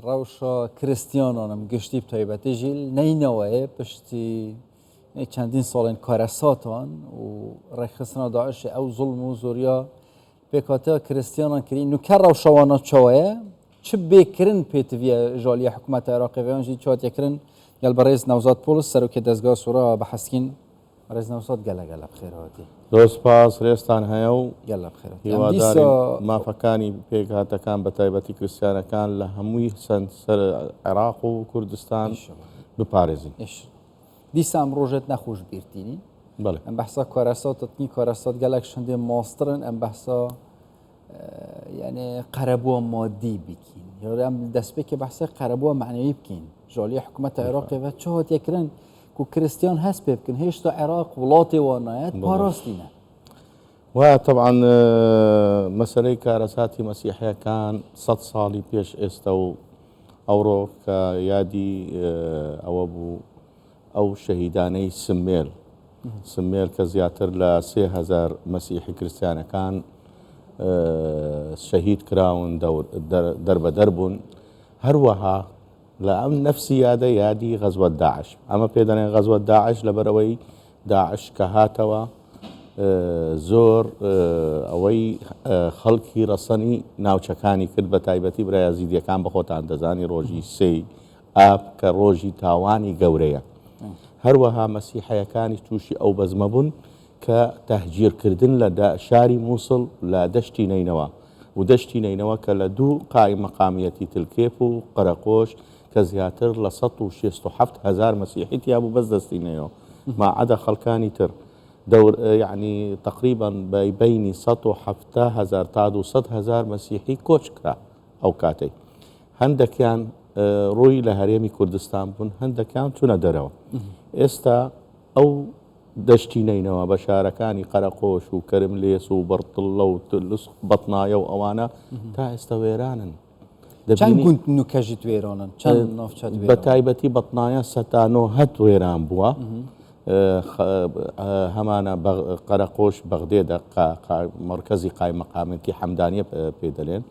روشا کریستیانان هم گشتی بتایبتی جیل نینوه پشتی چندین سالین کارساتان و رخصنا داعش او ظلم و زوریا بکاته کریستیانان کری نکر روشوانا چوه چه بکرن پیتوی جالی حکومت عراقی و آنجی چوات یکرن یال برایز نوزاد پولس سرو که دزگاه سورا بحثکین برایز نوزاد گله بخیر هاتی دوست پاس ریستان هیو گله بخیر هاتی هیواداری ما فکانی پیک هاتا کان بتایبتی کریستیانا کان لهموی سر عراق و کردستان بپارزین دیسا ام روجت نخوش بیرتینی بله ام بحثا کارسات تنی کارسات گلک شنده ماسترن ام بحثا يعني قربوا مادي بكين يعني ام دست بك بحثا قربوا معنوي بكين جاليه حكومه العراق و چهات يكرن كو كريستيان هس بكن هيش تو عراق ولاتي ونايات باراستينا وطبعا مسألة كارثات مسيحية كان 100 صالي بيش استو أورو كيادي أو أبو أو شهيداني سميل كزياتر ل 3000 مسيحي كريستيان كان شهيد كراون درب دربون هروها لأم نفسي يادي غزوة داعش أما بيدنا غزوة داعش لبروي داعش كهاتوا زور أوي خلقي رصني ناوچەکانی کرد بە تایبەتی برای یازیدیەکان بەخۆتان دەزانی ڕۆژی سێی ئاب کە ڕۆژی تاوانی گەورەیە هەروەها مەسیحەیەکانی تووشی ئەو بەزمە بوون کە تەهجیرکردن لە شاری مووسڵ لە دەشتی نینەوە و دەشتی نینەوە کە لە دوو قای مەقامیەتی تلکێپ و قەرەقۆش کە زیاتر لە 167,000 مەسیحی تیا بوو بەس دەستی نەیەوە ماعەدە خەڵکانی تر دور يعني تقريبا بين 170,000 تا 200,000 مسيحي كوچ کرا او كاتي هندكيان روي لهريمي كردستان بون هندكيان چونه دروا استا او دشتي نينوا بشاركاني قرقوش وكرمليس وبرطله وتلس بطنايا واوانا تا استويرانن چند كنت نكجت ويرانن چند نافچات ويرانن بتايبتي بطنايا ستانو هت ويران بوا همانا قرقوش بغداد مركزي قايم مقامتي حمدانية بيدلين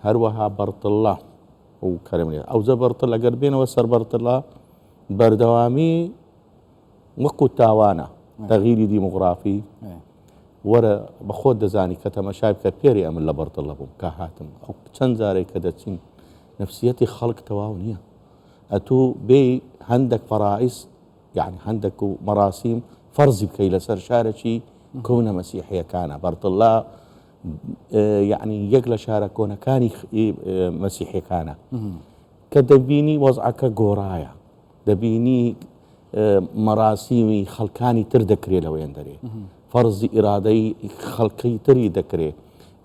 هروها برط الله وكرملي او زبرط الله قربين وسر برط الله بردوامي وكو تاوانا تغيير ديموغرافي ورا بخود دزاني كتما شايب كبيري امن لبرط الله بوم كهاتم او تنزاري كدتين نفسيتي خلق تواونية اتو بي عندك فرائس يعني عندك مراسيم فرضي بكي لسر شارشي كون مسيحية كان برط الله يعني يقل شاركونا كان مسيحي كان كدبيني وضعك قورايا دبيني مراسيمي خلقاني تردكري لو يندري فرضي إرادي خلقي تري دكري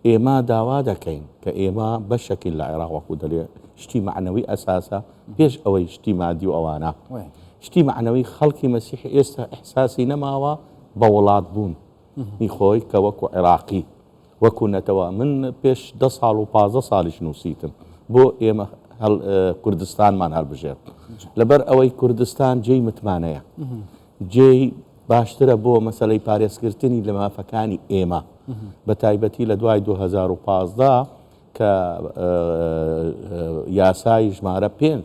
إيما داوا دكين كإيما بشكل العراق وكودلي اشتي معنوي أساسا بيش أوي اشتي مادي وأوانا شتي معنوي خلقي مسيحي إحساسي نماوا بولاد بون نيخوي كوكو عراقي وكو نتوا من بيش 10 صال و 15 صال شنوسيتم بو إيما كردستان مان هالبجير لبر أوي كردستان جي متمانية جي باشترە بۆ مەسەلەی پارێزکردنی لە مافەکانی ئێمە بەتایبەتی لە دوای 2015 کە یاسای ژمارە 5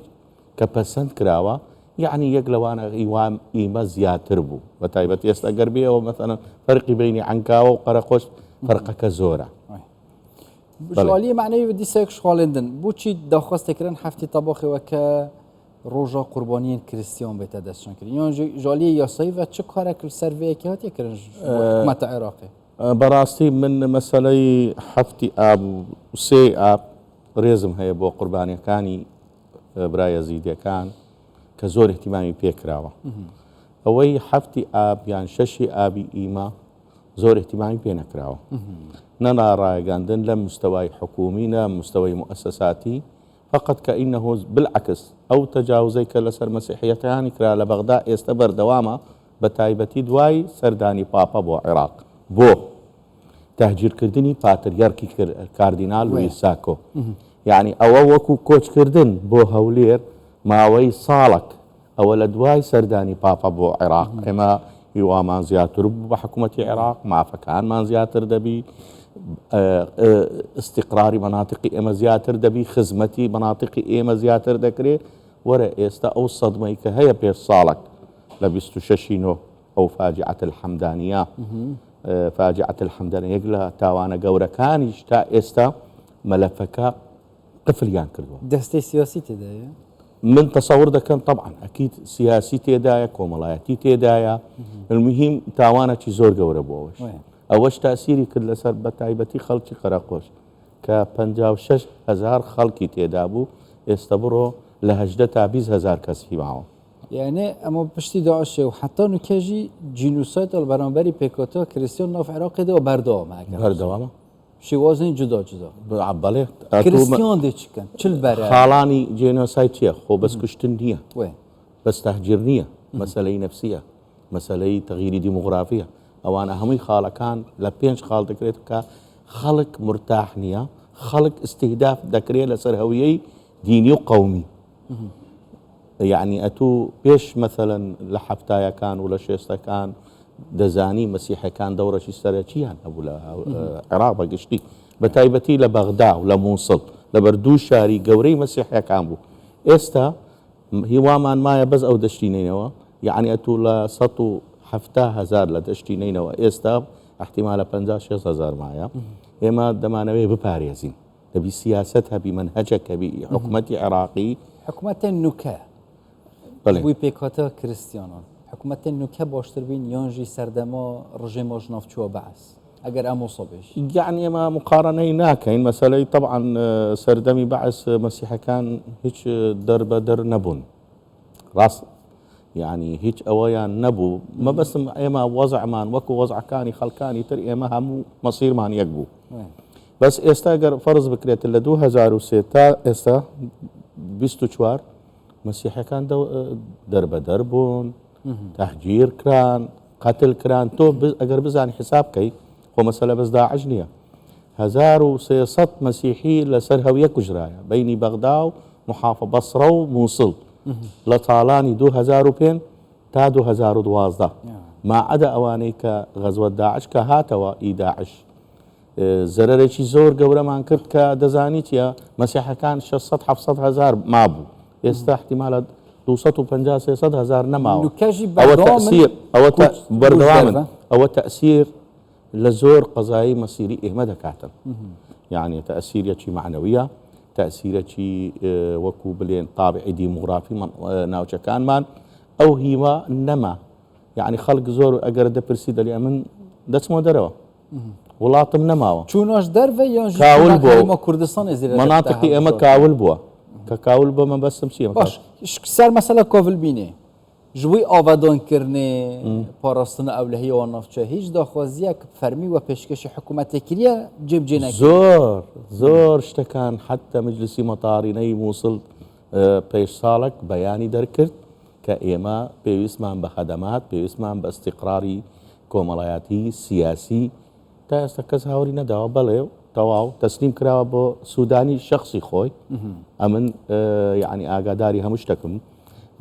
کە پەسەند کراوە يعني یەک لەوانە ئیوام ئیمە زیاتر بوو بەتایبەت ئێستا گەر بێەوە مەسەڵەن فەرقی بینی عنکاوە و قەرەقۆش فەرقەکە زۆرە شغالية معنوية بدي سايك شغالندن بوشي داخواست كرن حفتي طباخي وكا روجا قربانيين كريستيان بيتا دستشان كرن يعني جالية ياساي و چه كارك السرفيه كهاتي كرن حكومة عراقي براستي من مسألة حفتي آب وسي آب ريزم هي بو قرباني كاني برا يزيدي كان كزور اهتمامي بيكراوة اوي حفتي آب يعني ششي آبي إيما زور اهتمامي بينكراوة ننا رايقاندن لم مستوى حكومينا مستوى مؤسساتي فقط كأنه بالعكس أو تجاوزي كالسر مسيحية يعني كرا لبغداد يستبر دواما بتايبتي دواي سرداني بابا بو عراق بو تهجير كردني باترياركي كاردينال ويساكو يعني أو وكو كوش كردن بو هولير ماوي صالك أو لدواي سرداني بابا بو عراق إما يوا مان زياتر بحكومة العراق ما فكان مان زياتر دبي استقراری مناطقی ئێمە زیاتر دەبی خزمەتی مناطقی ئێمە زیاتر دەکرێت وەرە ئێستا ئەو سەدمەی کە هەیە پێش ساڵک لە 26 نۆ ئەو فاجعة الحەمدانیە فاجعة الحەمدانیە یەک لە تاوانە گەورەکانیش تا ئێستا مەلەفەکە قفلیان کردووە. دەستەی سیاسی تێدایە؟ من تصور دەکەم طبعا ئەکید سیاسی تێدایە کۆمەڵایەتی تێدایە المهم تاوانێکی زۆر گەورە بۆەوەش ئەوەش تاسیری کرد لەسەر بە تایبەتی خەڵکی قەرەقۆش کە 56,000 خەڵکی تێدا بوو ئێستا بڕۆ لە 18 تا 20,000 کەس هیواوە. یعنی ئەمە پشتی داعشێ و حتا نوکێژی جینوسایت بەرامبەری پێکۆتا کریستیان ناو عێراقیدەوە بەردەوامە شێوازی جودا بەڵێ کریستیان دێ چکەن چل بەرە خاڵانی جێنۆسایت چییە خۆ بەس کوشتن نییە بەس تەهجیر نییە مەسەلەی نەفسیە مەسەلەی تەغییری دیموغرافیە ئەوانە هەمووی خاڵەکان لە 5 خاڵ دەکرێت کە خەڵک مرتاح نییە خەڵک استهداف دەکرێت لەسەر هەویەی دینی و قەومی یعنی ئەتوو پێش مەثەلەن لە حەفتایەکان و لە شێستەکان دەزانی مەسیحەکان دەوڕەشی سەرەکییان هەبوو لە عێراق بەگشتی بە تایبەتی لە بەغدا و لە مووسڵ لەبەر دوو شاری گەورەی مەسیحەکان بوو ئێستا هیوامان مایە بەس ئەو دەشتینینەوە یعنی ئەتوو لە 170,000 لە دەشتینینەوە ئێستا احتیمالە 56,000 مایە ئێمە دەمانەوێت بپارێزین دەبی سیاست هەبی منهەجێک هەبی حکوومەتی عێراقی حکوومەتە نوکە بووی پێکاتە کریستیانان حکوومەتە نوکە باشتر بین یانژی سەردەما ڕژێمەژ ناوچووە بەعس ئەگەر ئەمە سەبێش یعنی ئێمە مقارنەی ناکەین مەسەلەی طبعا سەردەمی بەعس مەسیحەکان هیچ دەربەدەر نەبوون ڕاست یعنی هیچ ئەوەیان نەبوو مەبەستم ئێمە وەزعمان وەکو وەزعەکانی خەڵکانی تر ئێمە هەموو مەسیرمان یەک بوو بەس ئێستا گەر فەرز بکرێت لە 2003 تا ئێستا 24 مەسیحەکان دەربەدەر بوون تەحجیر کران قەتل کران تۆ ئەگەر بزانی حساب بکەی خۆ مەسەلە بەس داعش نییە 1300 مەسیحی لەسەر هەویە کوژرایە بینی بەغدا و محافە بەسڕە و مووسڵ لە تاڵانی 2005 تا 2012 ماعەدە ئەوانەی کە غەزوەت داعش کە هاتەوە ئیداعش زەرەرێکی زۆر گەورەمان کرد کە دەزانیت یە مەسیحەکان 600-700,000 مابوو ئێستا احتیمالە 250-300,000 نەماوە ئەوە تەأسیر ئەوە بەردەوامن ئەوە تەأسیر لە زۆر قەزایی مەسیری ئێمە دەکاتن یعنی تەأسیرێکی معنەویە تەأسیرێکی وەکو بڵێن تابعی دیموغرافی ناوچەکانمان ئەو هیوا نەما یعنی خەڵک زۆر ئەگەر دەپرسی دەڵێ من دەچمەوە دەرەوە وڵاتم نەماوە چوونەش دەرڤە کاول بۆ کوردستان مناطقی ئێمە کاول بووە کە کاول بۆ مەبەستم چییە باش سەر مەسەلە کۆڤل بینێ ژووی ئاوادۆنکردنێ پاراستنە ئەو لە هیوان ناوچە هیچ داخوازیە کە فەرمی وە پێشکەشی حکوومەتێکریە جێبجێ نەکرد زۆر شتەکان حتى مجلسی مەتاڕینەی مووسڵ پێش ساڵک بەیانی دەرکرد کە ئێمە پێویستمان بە خەدەمات پێویستمان بە استیقراری کۆمەڵایەتی سیاسی تا ئێستا کەس هاوری نەداوە بەڵێ تەواو تەسلیم کراوە بۆ سوودانی شخصی خۆی ئەمن یعنی ئاگاداری هەموو شتەکەم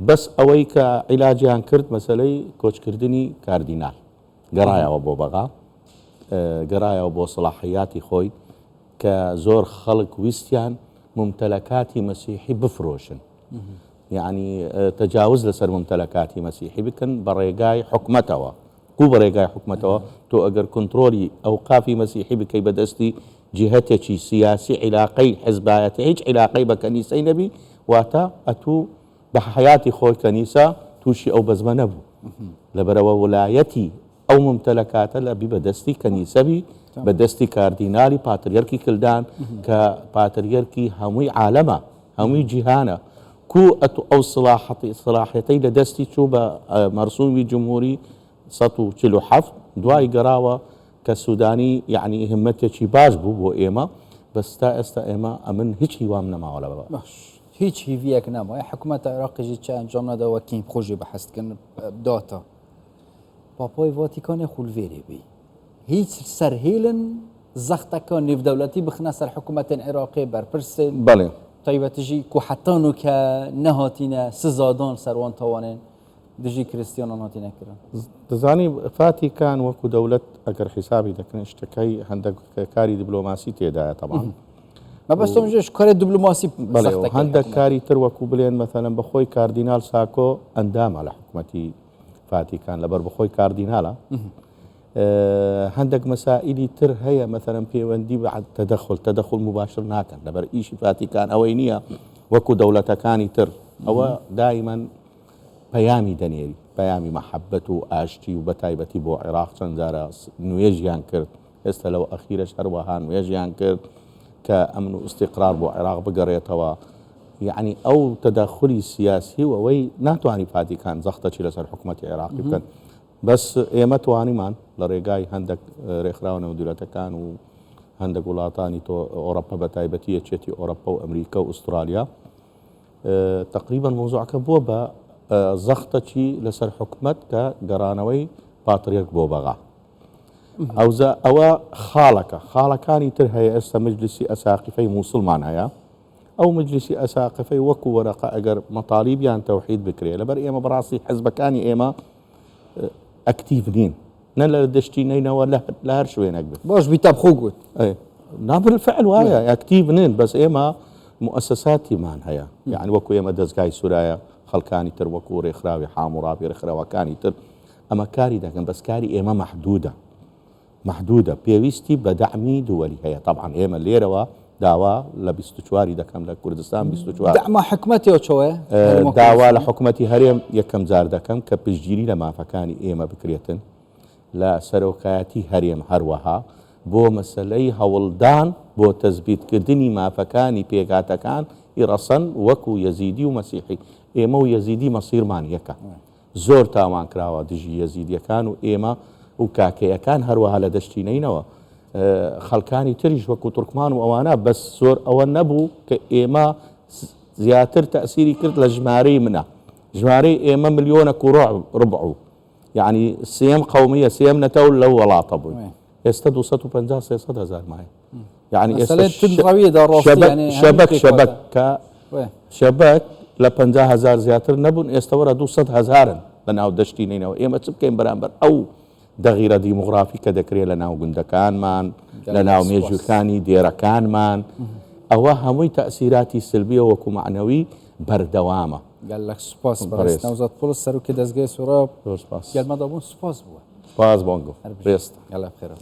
بەس ئەوەی کە عیلاجیان کرد مەسەلەی کۆچکردنی کاردینال گەڕایەوە بۆ بەغا گەڕایەوە بۆ سەلاحیاتی خۆی کە زۆر خەڵک ویستیان ممتلەکاتی مەسیحی بفرۆشن یعنی تەجاوز لەسەر ممتلەکاتی مەسیحی بکەن بە ڕێگای حکومەتەوە بە ڕێگای حکومەتەوە تۆ ئەگەر کنترۆلی ئەوقافی مەسیحی بکەی بەدەستی جهتێکی سیاسی عیلاقەی حزبایەتی هیچ عیلاقەی بە کەنیسەی نەبی واتە ئەتوو بە حیاتی خۆی کەنیسە تووشی ئەو بەزمە نەبوو لەبەرەوە وڵایەتی ئەو ممتلەکاتە لە بی بەدەستی کەنیسەبی بەدەستی کاردینالی پاتریەرکی کلدان کە پاتریەرکی هەمووی عالەمە هەمووی جیهانە کو ئەو سڵاحەتەی لە دەستی چوو بە مەرسومی جمهوری 147 دوای گەڕاوە کە سوودانی یعنی هەمەتێکی باش بوو بۆ ئێمە بەستا ئێستا ئێمە ئەمن هیچ هیوام نەماوە لە بەبا هیچ هیویەک نەماوە حکوومەتە عێراقیژی چ ئەنجام نەداوە کیم خۆشی بەحەستکردن داتا پاپۆی ڤاتیکانێ خولڤێرێ بی هیچ سەرهێلن زەختەکە نێودەوڵەتی بخنە سەر حکوومەتên عێراقی بەرپرسن بەڵێ تایبەتیژی کو حەتا نوکە نەهاتینە سزادان سەروان تاوانێن دژی کریسیانان هاتی نکرن دەزانی فاتیکان وەکو دەوڵەت ئەگەر حیسابی دەکەن شتەکەی هەندێک کاری دیبلۆماسی تێدایە طبعا ما بس تۆمژێش کار دیبلۆماسی بەڵێ و هەندێک کاری تر وەکو بڵێن مەثەلەن بەخۆی کاردینال ساکۆ ئەندامە لە حکوومەتی فاتیکان لەبەر بەخۆی کاردینالە هەندێک مەسائلی تر هەیە مەثەلەن پەیوەندی بە تەدەخل مباشر ناکەن لەبەر ئیشی فاتیکان ئەوەی نییە وەکو دەوڵەتەکانی تر ئەوە دایمەن پەیامی دەنێری پەیامی مەحەبەت و ئاشتی و بەتایبەتی بۆ عێراق چەند جارە نوێژیان کرد ئێستا لەو ئەخیرەش هەروەها نوێژیان کرد کە ئەمن و استقرار بۆ عێراق بگەڕێتەوە یعنی ئەو تەداخلی سیاسی و ئەوەی ناتوانانی فاتیکان زەختەچی لەسەر حکوومەتی عێراقی بکەن بەس ئێمە توانیمان لە ڕێگای هەندێک ڕێکخراوە نێودوولەتەکان و هەندێک وڵاتانی تۆ ئۆڕۆپا بەتایبەتی یەکێتی ئۆڕۆپا و ئەمریکا و ئوسترالیا تقریبا مۆزوعەکە بووە بە زەختەچی لەسەر حکومەت کە گەڕانەوەی پاتریەک بۆ بەغا ئەوە خاڵەکانی تر هەیە ئێستا مجلسی ئەساقیفەی مووسڵمان هەیە ئەو مجلسی ئەساقفەی وەکو وەرەقە ئەگەر مەطالیبیان تەوحید بکرێ لەبەر ئێمە بەڕاستی حزبەکانی ئێمە ئەکتیڤ نین نە لە دەشتی نینەوە لە هەر شوێنێک بێت باش بیتاب خۆ گوت نابالفعل وایە ئەکتیڤ نین بەس ئێمە مؤسساتیمان هەیە یعنی وەکو ئێمە دەستگای سورایە خەڵکانی تر وەکو ڕێکخراوی حاموڕابی ڕێکخراوەکانی تر ئەمە کاری دەکەن بەس کاری ئێمە محدودە پێویستی بە دەعمی دووەلی هەیە طبعا ئێمە لێرەوە داوا لە 24 دەکەم لە کوردستان 24 دعما حکومەتەوە چۆیە داوا لە حکوومەتی هەرێم یەکەم جار دەکەم کە پشتگیری لە مافەکانی ئێمە بکرێتن لە سەرۆکایەتی هەرێم هەروەها بۆ مەسلەی هەوڵدان بۆ تەزبیتکردنی مافەکانی پێکاتەکان ئیڕەسەن وەکو یەزیدی و مەسیحی ئێمە و یەزیدی مەسیرمان یەکە زۆر تاوان کراوە دژی یەزیدیەکان و ئێمە و کاکەیەکان هەروەها لە دەشتی نینەوە خەڵکانی تریش وەکو تورکمان و ئەوانە بەس زۆر ئەوە نەبوو کە ئێمە زیاتر تەسیری کرد لە ژمارەی منە ژمارەی ئێمە ملیۆنە ڕبع یعنی سێم قەومیە سێم نەتەول لەو وڵاتە بووین ئێستا 250-300 هزار مایە یعنی شەبەک لە 50,000 زیاتر نەبوون ئێستا وەرە 200 هزارن لە ناو دەشتی نینەوە ئێمە چ بکەین بەرامبەر ئەو دەغیرە دیموغرافی کە دەکرێت لە ناو گوندەکانمان لە ناو مێژووکانی دێرەکانمان ئەوە هەمووی تەسیراتی سلبیە وەکو معنەوی بەردەوامە گەلک سوپاس بەڕێز نەوزاد پۆلس سەرۆکی دەستگای سوڕا گەلمەدابوون سوپاس بووە سپاس بۆنگۆ ڕێست گەلە بخێرە